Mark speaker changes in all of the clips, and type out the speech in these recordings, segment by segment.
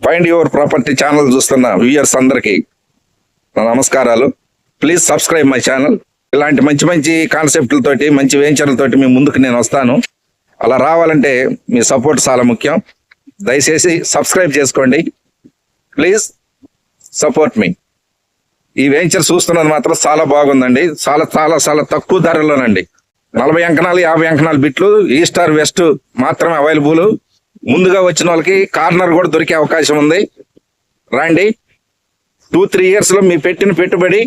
Speaker 1: Find your property channel చూస్తున్న viewers అందరికీ నా నమస్కారాలు. Please subscribe my channel. ఇలాంటి మంచి మంచి కాన్సెప్ట్లతోటి మంచి వెంచర్లతోటి మీ ముందుకు నేను వస్తాను. అలా రావాలంటే మీ సపోర్ట్ చాలా ముఖ్యం. దయచేసి సబ్స్క్రైబ్ చేసుకోండి. ప్లీజ్ సపోర్ట్ మీ. ఈ వెంచర్ చూస్తున్నది మాత్రం చాలా బాగుందండి. చాలా చాలా చాలా తక్కువ ధరలోనండి. 40 అంకణాలు 50 అంకణాలు బిట్లు ఈస్ట్ ఆర్ వెస్ట్ మాత్రమే అవైలబుల్. ముందుగా వచ్చిన వాళ్ళకి కార్నర్ కూడా దొరికే అవకాశం ఉంది. రండి. 2-3 years లో మీ పెట్టిన పెట్టుబడి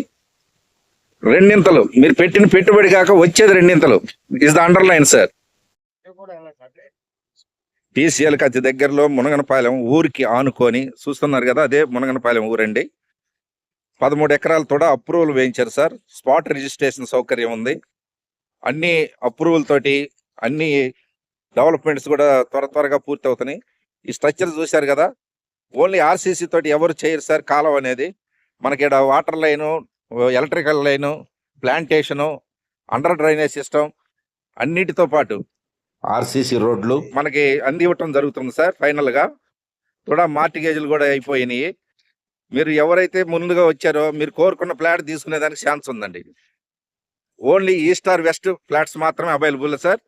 Speaker 1: రెండింతలు. మీరు పెట్టిన పెట్టుబడి కాక వచ్చేది రెండింతలు. Is the underline sir. టీసీఎల్కి అతి దగ్గరలో మునగనపాలెం ఊరికి ఆనుకొని చూస్తున్నారు కదా, అదే మునగనపాలెం ఊరండి. 13 ఎకరాలు కూడా అప్రూవల్ వేయించారు సార్. స్పాట్ రిజిస్ట్రేషన్ సౌకర్యం ఉంది. అన్ని అప్రూవల్ తోటి అన్ని డెవలప్మెంట్స్ కూడా త్వరగా పూర్తి అవుతున్నాయి. ఈ స్ట్రక్చర్ చూశారు కదా, ఓన్లీ ఆర్సీసీ తోటి ఎవరు చేయరు సార్. కాలం అనేది మనకి ఇక్కడ water line, electrical line, plantation, under drainage system అన్నిటితో పాటు ఆర్సీసీ రోడ్లు మనకి అందివ్వటం జరుగుతుంది సార్. ఫైనల్గా కూడా మార్టిగేజ్లు కూడా అయిపోయినాయి. మీరు ఎవరైతే ముందుగా వచ్చారో మీరు కోరుకున్న ఫ్లాట్ తీసుకునేదానికి ఛాన్స్ ఉందండి. Only east or west flats మాత్రమే అవైలబుల్ సార్.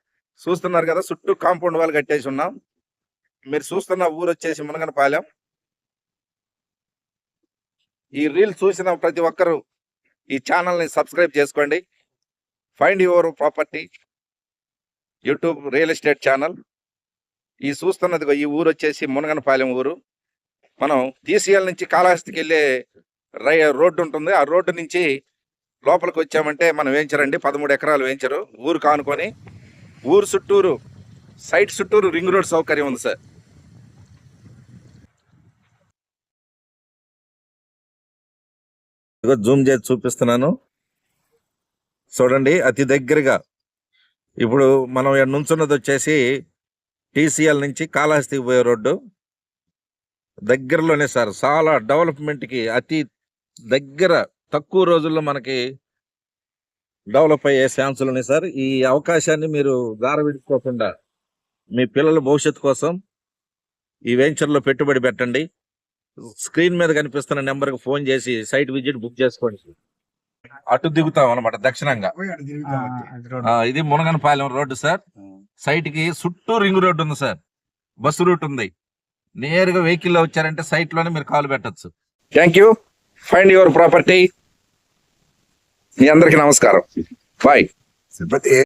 Speaker 1: చూస్తున్నారు కదా, చుట్టూ కాంపౌండ్ వాళ్ళు కట్టేసి ఉన్నాం. మీరు చూస్తున్న ఊరు వచ్చేసి మునగనపాలెం. ఈ రీల్ చూసిన ప్రతి ఒక్కరూ ఈ ఛానల్ని సబ్స్క్రైబ్ చేసుకోండి. Find your property YouTube real estate channel. ఈ చూస్తున్నది ఈ ఊరు వచ్చేసి మునగనపాలెం ఊరు. మనం టీసీఎల్ నుంచి కాళహస్తికి వెళ్ళే రోడ్డు ఉంటుంది. ఆ రోడ్డు నుంచి లోపలికి వచ్చామంటే మనం వేయించరండి. 13 ఎకరాలు వేయించరు. ఊరు కానుకొని ఊరు చుట్టూరు సైట్ చుట్టూరు రింగ్ రోడ్ సౌకర్యం ఉంది సార్. జూమ్ చేసి చూపిస్తున్నాను చూడండి. అతి దగ్గరగా ఇప్పుడు మనం నుంచున్నది వచ్చేసి టీసీఎల్ నుంచి కాళహస్తికి పోయే రోడ్డు దగ్గరలోనే సార్. చాలా డెవలప్మెంట్కి అతి దగ్గర, తక్కువ రోజుల్లో మనకి డెవలప్ అయ్యే ఛాన్సులు ఉన్నాయి సార్. ఈ అవకాశాన్ని మీరు దారవిడుచుకోకుండా మీ పిల్లల భవిష్యత్తు కోసం ఈ వెంచర్లో పెట్టుబడి పెట్టండి. స్క్రీన్ మీద కనిపిస్తున్న నెంబర్కి ఫోన్ చేసి సైట్ విజిట్ బుక్ చేసుకోండి. అటు దిగుతాం అనమాట దక్షిణంగా. ఇది మునగనపాలెం రోడ్డు సార్. సైట్ కి చుట్టూ రింగ్ రోడ్డు ఉంది సార్. బస్సు రూట్ ఉంది. నేరుగా వెహికల్లో వచ్చారంటే సైట్ లోనే మీరు కాల్ పెట్టచ్చు. Thank you. Find your property. మీ అందరికి నమస్కారం. బాయ్.